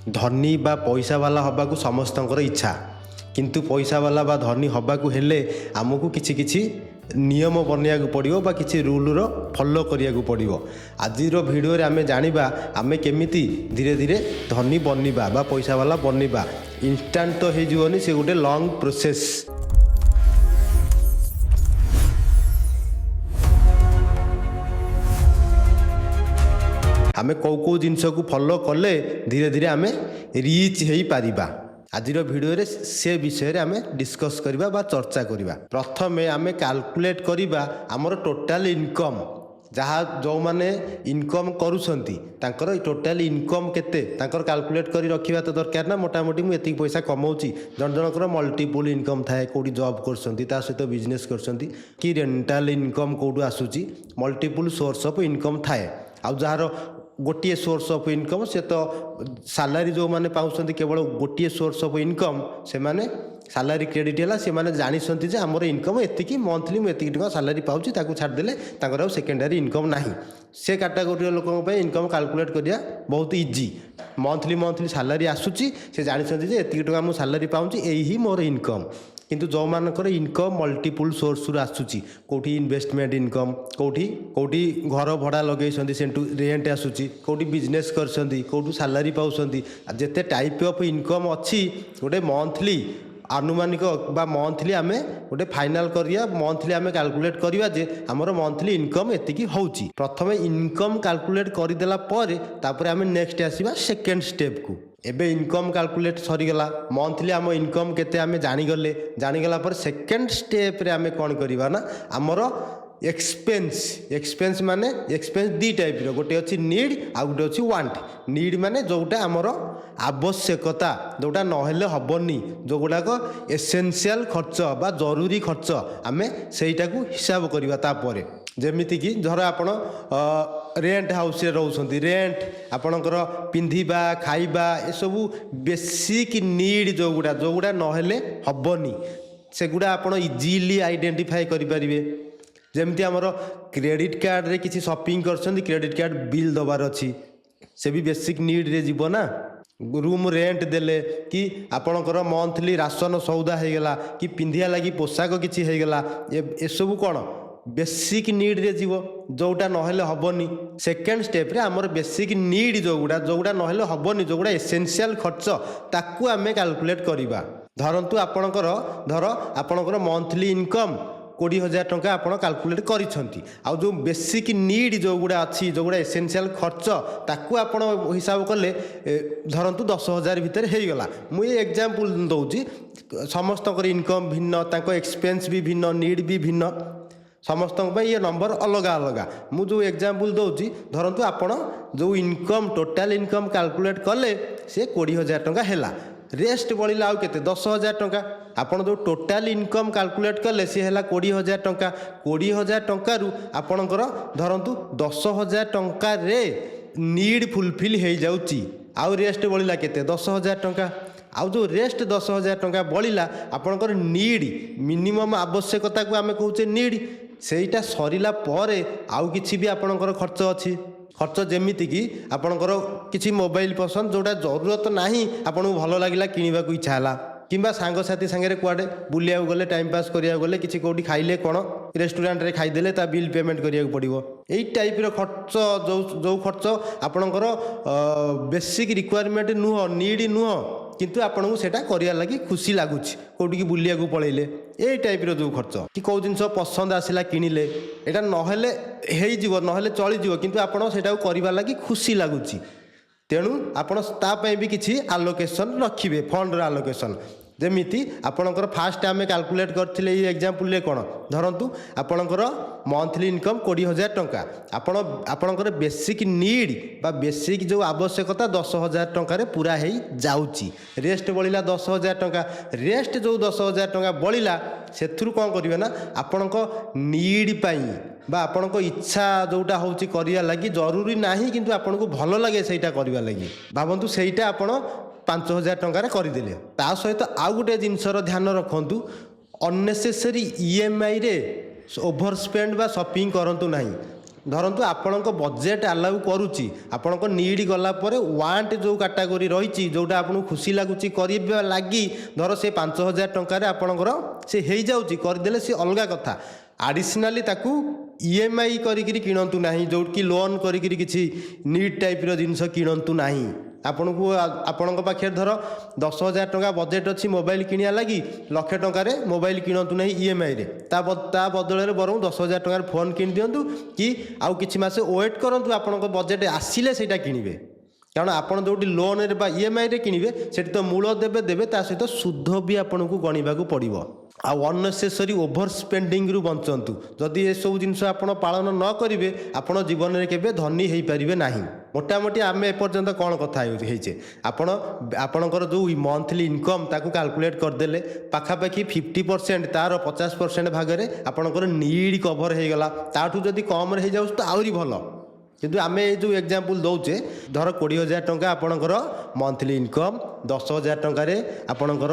धनी बा पैसा वाला हबाकू समस्तंकर इच्छा किंतु पैसा वाला बा धनी हबाकू हेले आमको किछि किछि नियम बनैया पड़ो बा किछि रूल रो फॉलो करिया पड़ो। आजिर भिडियो रे आमे जानिबा आमे केमिति धीरे धीरे धनी बनिबा बा पैसा वाला बनिबा। इंस्टांट तो हे जीवनी से गोटे लॉन्ग प्रोसेस। आमे कौ कौ जिनस को फॉलो कले धीरे धीरे आमे रीच हो पारिबा। आजिर भिडियो रे से विषय रे आमे डिस्कस करिबा बा चर्चा करिबा। प्रथमे आमे कैलकुलेट करिबा हमर टोटल इनकम जहाँ जो माने इनकम करूछंती तांकर टोटल इनकम केते तांकर कैलकुलेट करी रखिबा तो दरकार ना। मोटा मोटी मु एति पैसा कमाउची जन जनकर मल्टीपल इनकम थाए कोडी जॉब करछंती ता सहित बिजनेस करछंती कि रेंटल इनकम कोडू आसुची मल्टीपल सोर्स ऑफ इनकम थाए। आ जार गोटे सोर्स ऑफ इनकम से तो सैलरी जो माने पाउछंती केवल गोटे सोर्स ऑफ इनकम से माने सैलरी क्रेडिट है से माने जानिसंती जे हमर इनकम एतिकी मंथली मु एतिकी टका सैलरी पाउची ताकू छाड़ देले ताकर आ सेकेंडरी इनकम नाही। से कैटेगरी लोकों पे इनकम कैलकुलेट करिया बहुत इजी। मंथली सैलरी आसुची से जानिसंती जे एतिकी टका मु सैलरी पाउची एही ही मोर इनकम। किंतु जो मानकर इनकम मल्टीपल सोर्स रु आसुची कोठी इन्वेस्टमेंट इनकम कोठी घर भड़ा लगे सेंटू रेंट आसुची कोठी बिजनेस करछंती कोठू सैलरी पाउछंती जेते टाइप ऑफ इनकम अच्छी गोटे मंथली आनुमानिक बा मंथली आमे गोटे फाइनाल करिया मंथली आमे कैलकुलेट करिया जे हमर मंथली इनकम एतिकी होउची। प्रथमे इनकम कैलकुलेट करि देला परे तापर आमे नेक्स्ट आसीबा सेकंड स्टेप को। एबे इनकम कैलकुलेट सरीगला मंथली आम इनकम केते आमे जानिगला पर सेकंड स्टेप रे आमे कोन करिबा ना हमर एक्सपेंस माने एक्सपेंस दी टाइप रो गोटे अछि नीड आ गोटे अछि वांट। नीड माने जोटा हमर आवश्यकता जोटा नहेले हबनी जो गुडाक एसेंशियल खर्च बा जरूरी खर्च आमे सेटा को हिसाब करिबा। तापरे जेमिति कि धर आपण रेंट हाउस रे रहउछंती रेंट आपणकर पिंधिबा खाइबा ए सबु बेसिक नीड जो गुडा नहेले हबनी सेगुडा आपण इजीली आइडेंटिफाई करि परिबे। जेमती हमर क्रेडिट कार्ड रे किसी शॉपिंग करछंती क्रेडिट कार्ड बिल दबार अछि से भी बेसिक नीड रे जीवो ना। रूम रेंट देले कि आपणकर मंथली राशन सौदा हो गला कि पिंधिया लगी पोशाक किछि हो गला ए सब कोन बेसिक नीड रे जीवो जोटा नहेले हबनी। सेकेंड स्टेप रे हमर basic need Joguda नहेले हबनी Joguda essential खर्च ताकू आमे कैलकुलेट करिबा। धरंतु आपणकर मंथली इनकम 20,000 टंका आपण कैलकुलेट करिसंती आ जो बेसिक नीड जोगुडा अछि जोगुडा एसेंशियल खर्च ताकू आपण हिसाब कले धरंतु 10,000 भीतर हे गला। मु ए एग्जांपल दउची समस्तकर इनकम भिन्न ताको एक्सपेंस भी भिन्न नीड भी भिन्न समस्त ये नंबर अलग अलग। मु जो एग्जांपल दउची धरंतु आपण जो इनकम टोटल इनकम कैलकुलेट कले से 20,000 टंका हैला रेस्ट बळिला आउ केते 10,000 टंका आपण जो टोटल इनकम कैलकुलेट कले सी हैला 20,000 टंका। 20,000 टंका रु आपणकर धरंतु 10,000 टंका रे नीड फुलफिल हो जाउची आउ रेस्ट बळिला केते 10,000 टंका। आउ जो रेस्ट 10,000 टंका बळिला आपणकर नीड मिनिमम आवश्यकता को आमे कहूचे नीड सेटा सरीला परे आउ किछि भी आपणकर खर्च अछि खर्च जेमिति कि आपणकर किछि मोबाइल पसंद जोटा जरूरत नाही आपन भलो लागिला किनिबा को इच्छा हला किंबा सांग साथी संगे कुआडे बुलिया गले टाइम पास करिया गले किछि कोडी खाइले कोन रेस्टोरेंट रे खाइदेले ता बिल पेमेंट करिया पड़िबो। एई टाइप रो खर्च जो खर्च आपणकर बेसिक रिक्वायरमेंट नुह नीड नुह किंतु आपन को सेटा करिया लगी खुशी लागुच कोडी की बुलिया को पळेले ए टाइप रो जो खर्च कि को जिंस पसंद आसिला किनिले एटा नहेले हेई जीव नहेले चली जीव किंतु आपन सेटा को करिवा लगी खुशी लागुची। तेणु आपण ता पई भी किछि आलोकेशन रखिबे फंड रो आलोकेशन जेमिति आपणकर फास्ट आमे कैलकुलेट करथिले ए एग्जांपल रे कोन धरंतु आपणकर मंथली इनकम 20,000 टंका आपणकर बेसिक नीड बा बेसिक जो आवश्यकता 10,000 टंका रे पूरा हेई जाउची रेस्ट बळिला 10,000 टंका रेस्ट जो 10,000 टंका बळिला सेथुरु कोन करिवे ना आपणक नीड पई बा आपणक इच्छा जोटा होची करिया लागि जरूरी नाही किंतु आपणको भलो लागे सेटा करिवा लागि भाबंतु सेटा आपण 5,000 टंका करदेले ता सहित आउ गोटे जिनसर ध्यान रखंतु अननेसेसरी ईएमआई रे ओभर स्पेंड बा शॉपिंग करंतु नाही। ଧରନ୍ତୁ ଆପଣଙ୍କ ବଜେଟ୍ ଆଲାଉ କରୁଛି, ଆପଣଙ୍କ ନିଡ୍ ଗଲା ପରେ ୱାଣ୍ଟ ଯେଉଁ କାଟାଗୋରୀ ରହିଛି ଯେଉଁଟା ଆପଣଙ୍କୁ ଖୁସି ଲାଗୁଛି କରିବା ଲାଗି, ଧର ସେ 5,000 ଟଙ୍କାରେ ଆପଣଙ୍କର ସେ ହେଇଯାଉଛି, କରିଦେଲେ ସେ ଅଲଗା କଥା। ଆଡ଼ିସନାଲି ତାକୁ EMI କରିକିରି କିଣନ୍ତୁ ନାହିଁ, ଯେଉଁଠି ଲୋନ୍ କରିକିରି କିଛି ନିଡ୍ ଟାଇପ୍ର ଜିନିଷ କିଣନ୍ତୁ ନାହିଁ। ଆପଣଙ୍କୁ ଆପଣଙ୍କ ପାଖରେ ଧର 10,000 ଟଙ୍କା ବଜେଟ୍ ଅଛି ମୋବାଇଲ କିଣିବା ଲାଗି, 1,00,000 ଟଙ୍କାରେ ମୋବାଇଲ କିଣନ୍ତୁ ନାହିଁ EMIରେ, ତା ବଦଳରେ ବରଂ 10,000 ଟଙ୍କାରେ ଫୋନ୍ କିଣିଦିଅନ୍ତୁ, କି ଆଉ କିଛି ମାସ ୱେଟ୍ କରନ୍ତୁ, ଆପଣଙ୍କ ବଜେଟ୍ ଆସିଲେ ସେଇଟା କିଣିବେ। କାରଣ ଆପଣ ଯେଉଁଠି ଲୋନ୍ରେ ବା EMIରେ କିଣିବେ ସେଠି ତ ମୂଳ ଦେବେ ତା ସହିତ ସୁଧ ବି ଆପଣଙ୍କୁ ଗଣିବାକୁ ପଡ଼ିବ। ଆଉ ଅନନେସେସରି ଓଭର ସ୍ପେଣ୍ଡିଙ୍ଗରୁ ବଞ୍ଚନ୍ତୁ। ଯଦି ଏସବୁ ଜିନିଷ ଆପଣ ପାଳନ ନ କରିବେ ଆପଣ ଜୀବନରେ କେବେ ଧନୀ ହୋଇପାରିବେ ନାହିଁ। ମୋଟାମୋଟି ଆମେ ଏପର୍ଯ୍ୟନ୍ତ କ'ଣ କଥା ହେଇଛେ, ଆପଣଙ୍କର ଯେଉଁ ମନ୍ଥଲି ଇନକମ୍ ତାକୁ କାଲକୁଲେଟ୍ କରିଦେଲେ ପାଖାପାଖି 50% ତାର 50% ଭାଗରେ ଆପଣଙ୍କର ନିଡ୍ କଭର ହେଇଗଲା। ତାଠୁ ଯଦି କମ୍ରେ ହେଇଯାଉଛି ତ ଆହୁରି ଭଲ। କିନ୍ତୁ ଆମେ ଏଇ ଯେଉଁ ଏକ୍ଜାମ୍ପଲ୍ ଦେଉଛେ, ଧର 20,000 ଟଙ୍କା ଆପଣଙ୍କର ମନ୍ଥଲି ଇନକମ୍, 10,000 ଟଙ୍କାରେ ଆପଣଙ୍କର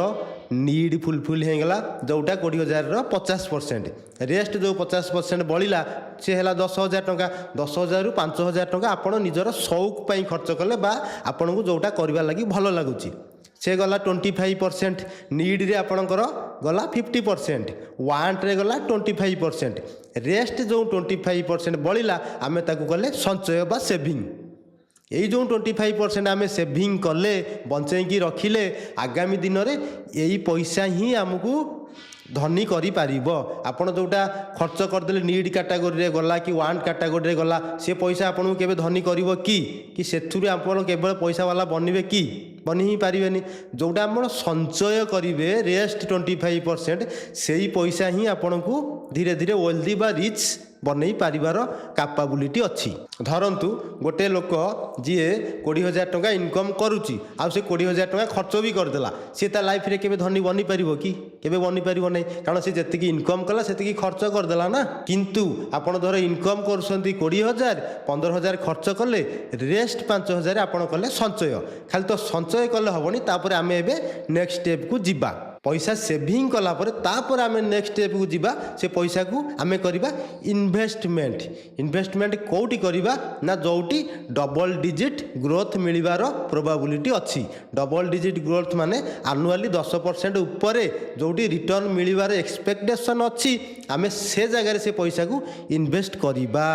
ନିଡ୍ ଫୁଲଫିଲ୍ ହେଇଗଲା, ଯେଉଁଟା 20,000ର 50%। ରେଷ୍ଟ ଯେଉଁ 50% ବଳିଲା ସେ ହେଲା 10,000 ଟଙ୍କା। 10,000ରୁ 5,000 ଟଙ୍କା ଆପଣ ନିଜର ସଉକ ପାଇଁ ଖର୍ଚ୍ଚ କଲେ ବା ଆପଣଙ୍କୁ ଯେଉଁଟା କରିବା ଲାଗି ଭଲ ଲାଗୁଛି, ସେ ଗଲା 25%। ନିଡ୍ରେ ଆପଣଙ୍କର ଗଲା 50%, ୱାଣ୍ଟରେ ଗଲା 25%। ରେଷ୍ଟ ଯେଉଁ 25% ବଳିଲା ଆମେ ତାକୁ କଲେ ସଞ୍ଚୟ ବା ସେଭିଂ। ଏଇ ଯେଉଁ 25% ଆମେ ସେଭିଂ କଲେ, ବଞ୍ଚେଇକି ରଖିଲେ, ଆଗାମୀ ଦିନରେ ଏଇ ପଇସା ହିଁ ଆମକୁ ଧନୀ କରିପାରିବ। ଆପଣ ଯେଉଁଟା ଖର୍ଚ୍ଚ କରିଦେଲେ ନିଡ୍ କାଟାଗୋରୀରେ ଗଲା କି ୱାଣ୍ଟ କାଟାଗୋରୀରେ ଗଲା, ସେ ପଇସା ଆପଣଙ୍କୁ କେବେ ଧନୀ କରିବ କି ସେଥିରୁ ଆପଣ କେବଳ ପଇସା ବାଲା ବନିବେ କି? ବନି ହିଁ ପାରିବେନି। ଯେଉଁଟା ଆପଣ ସଞ୍ଚୟ କରିବେ ରେଷ୍ଟ 25%, ସେଇ ପଇସା ହିଁ ଆପଣଙ୍କୁ ଧୀରେ ଧୀରେ ୱେଲ୍ଦି ବା ରିଚ୍ ବନେଇ ପାରିବାର କାପାବିଲିଟି ଅଛି। ଧରନ୍ତୁ ଗୋଟେ ଲୋକ ଯିଏ 20,000 ଟଙ୍କା ଇନକମ୍ କରୁଛି, ଆଉ ସେ 20,000 ଟଙ୍କା ଖର୍ଚ୍ଚ ବି କରିଦେଲା, ସେ ତା ଲାଇଫ୍ରେ କେବେ ଧନୀ ବନିପାରିବ କି? କେବେ ବନିପାରିବ ନାହିଁ। କାରଣ ସେ ଯେତିକି ଇନକମ୍ କଲା ସେତିକି ଖର୍ଚ୍ଚ କରିଦେଲା ନା। କିନ୍ତୁ ଆପଣ ଧର ଇନକମ୍ କରୁଛନ୍ତି 20,000, 15,000 ଖର୍ଚ୍ଚ କଲେ, ରେଷ୍ଟ 5,000 ଆପଣ କଲେ ସଞ୍ଚୟ। ଖାଲି ତ ସଞ୍ଚୟ କଲେ ହେବନି, ତାପରେ ଆମେ ଏବେ ନେକ୍ସଟ ଷ୍ଟେପ୍କୁ ଯିବା। ପଇସା ସେଭିଂ କଲା ପରେ ତାପରେ ଆମେ ନେକ୍ସଟ ଷ୍ଟେପ୍କୁ ଯିବା। ସେ ପଇସାକୁ ଆମେ କରିବା ଇନଭେଷ୍ଟମେଣ୍ଟ। ଇନଭେଷ୍ଟମେଣ୍ଟ କେଉଁଠି କରିବା ନା ଯେଉଁଠି ଡବଲ୍ ଡିଜିଟ୍ ଗ୍ରୋଥ୍ ମିଳିବାର ପ୍ରୋବାବିଲିଟି ଅଛି। ଡବଲ୍ ଡିଜିଟ୍ ଗ୍ରୋଥ୍ ମାନେ ଆନୁଆଲି 10% ଉପରେ ଯେଉଁଠି ରିଟର୍ନ ମିଳିବାର ଏକ୍ସପେକ୍ଟେସନ୍ ଅଛି, ଆମେ ସେ ଜାଗାରେ ସେ ପଇସାକୁ ଇନଭେଷ୍ଟ କରିବା।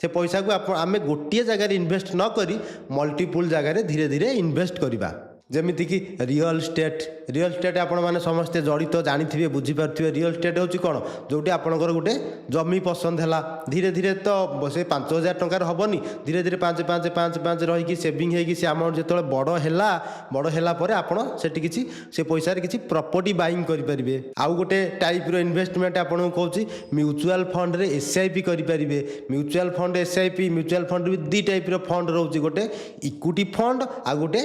ସେ ପଇସାକୁ ଆମେ ଗୋଟିଏ ଜାଗାରେ ଇନଭେଷ୍ଟ ନ କରି ମଲ୍ଟିପୁଲ୍ ଜାଗାରେ ଧୀରେ ଧୀରେ ଇନଭେଷ୍ଟ କରିବା। ଯେମିତିକି ରିଅଲ୍ ଷ୍ଟେଟ୍ ଆପଣମାନେ ସମସ୍ତେ ଜଡ଼ିତ, ଜାଣିଥିବେ, ବୁଝିପାରୁଥିବେ। ରିଅଲ୍ ଷ୍ଟେଟ୍ ହେଉଛି କ'ଣ? ଯେଉଁଠି ଆପଣଙ୍କର ଗୋଟେ ଜମି ପସନ୍ଦ ହେଲା, ଧୀରେ ଧୀରେ ତ ସେ 5,000 ଟଙ୍କାରେ ହେବନି, ଧୀରେ ଧୀରେ 5,5,5,5 ରହିକି ସେଭିଂ ହେଇକି ସେ ଆମାଉଣ୍ଟ ଯେତେବେଳେ ବଡ଼ ହେଲା ପରେ ଆପଣ ସେଠି କିଛି ସେ ପଇସାରେ କିଛି ପ୍ରପର୍ଟି ବାଇଂ କରିପାରିବେ। ଆଉ ଗୋଟେ ଟାଇପ୍ର ଇନଭେଷ୍ଟମେଣ୍ଟ ଆପଣଙ୍କୁ କହୁଛି, ମ୍ୟୁଚୁଆଲ୍ ଫଣ୍ଡରେ SIP କରିପାରିବେ। Mutual fund SIP, mutual fund ବି 2 ଟାଇପ୍ର ଫଣ୍ଡ ରହୁଛି, ଗୋଟେ ଇକ୍ୱିଟି ଫଣ୍ଡ ଆଉ ଗୋଟେ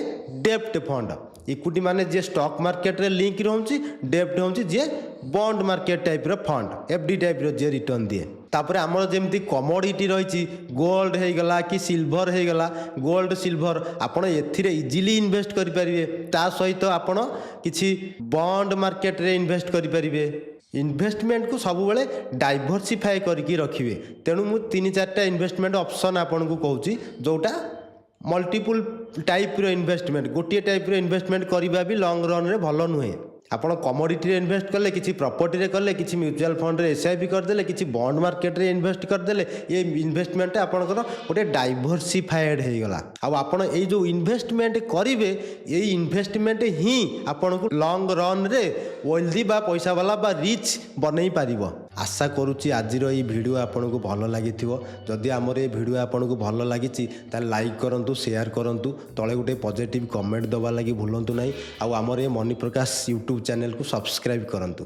ଡେପ୍ଟ ଫଣ୍ଡ। ଇକ୍ୱିଟି ମାନେ ଯିଏ ଷ୍ଟକ୍ ମାର୍କେଟରେ ଲିଙ୍କ ରହୁଛି, ଡେପ୍ଟ ହେଉଛି ଯିଏ ବଣ୍ଡ ମାର୍କେଟ ଟାଇପ୍ର ଫଣ୍ଡ, FD ଟାଇପ୍ର ଯିଏ ରିଟର୍ନ ଦିଏ। ତାପରେ ଆମର ଯେମିତି କମୋଡ଼ିଟି ରହିଛି, ଗୋଲ୍ଡ ହେଇଗଲା କି ସିଲଭର ହେଇଗଲା, ଗୋଲ୍ଡ ସିଲଭର ଆପଣ ଏଥିରେ ଇଜିଲି ଇନଭେଷ୍ଟ କରିପାରିବେ। ତା ସହିତ ଆପଣ କିଛି ବଣ୍ଡ ମାର୍କେଟରେ ଇନଭେଷ୍ଟ କରିପାରିବେ। ଇନଭେଷ୍ଟମେଣ୍ଟକୁ ସବୁବେଳେ ଡାଇଭର୍ସିଫାଏ କରିକି ରଖିବେ। ତେଣୁ ମୁଁ 3-4ଟା ଇନଭେଷ୍ଟମେଣ୍ଟ ଅପସନ୍ ଆପଣଙ୍କୁ କହୁଛି, ଯେଉଁଟା ମଲ୍ଟିପୁଲ୍ ଟାଇପ୍ର ଇନଭେଷ୍ଟମେଣ୍ଟ। ଗୋଟିଏ ଟାଇପ୍ର ଇନଭେଷ୍ଟମେଣ୍ଟ କରିବା ବି ଲଙ୍ଗ ରନ୍ରେ ଭଲ ନୁହେଁ। ଆପଣ କମୋଡ଼ିଟିରେ ଇନଭେଷ୍ଟ କଲେ, କିଛି ପ୍ରପର୍ଟିରେ କଲେ, କିଛି ମ୍ୟୁଚୁଆଲ୍ ଫଣ୍ଡରେ SIP କରିଦେଲେ, କିଛି ବଣ୍ଡ ମାର୍କେଟରେ ଇନଭେଷ୍ଟ କରିଦେଲେ, ଏ ଇନଭେଷ୍ଟମେଣ୍ଟଟା ଆପଣଙ୍କର ଗୋଟେ ଡାଇଭର୍ସିଫାଏଡ଼ ହେଇଗଲା। ଆଉ ଆପଣ ଏଇ ଯେଉଁ ଇନଭେଷ୍ଟମେଣ୍ଟ କରିବେ, ଏଇ ଇନଭେଷ୍ଟମେଣ୍ଟ ହିଁ ଆପଣଙ୍କୁ ଲଙ୍ଗ ରନ୍ରେ ୱେଲ୍ଦି ବା ପଇସା ବାଲା ବା ରିଚ୍ ବନେଇ ପାରିବ। ଆଶା କରୁଛି ଆଜିର ଏଇ ଭିଡ଼ିଓ ଆପଣଙ୍କୁ ଭଲ ଲାଗିଥିବ। ଯଦି ଆମର ଏ ଭିଡ଼ିଓ ଆପଣଙ୍କୁ ଭଲ ଲାଗିଛି ତାହେଲେ ଲାଇକ୍ କରନ୍ତୁ, ସେୟାର କରନ୍ତୁ, ତଳେ ଗୋଟେ ପଜିଟିଭ୍ କମେଣ୍ଟ ଦେବା ଲାଗି ଭୁଲନ୍ତୁ ନାହିଁ। ଆଉ ଆମର ଏ ମନି ପ୍ରକାଶ ୟୁଟ୍ୟୁବ୍ ଚ୍ୟାନେଲକୁ ସବସ୍କ୍ରାଇବ୍ କରନ୍ତୁ।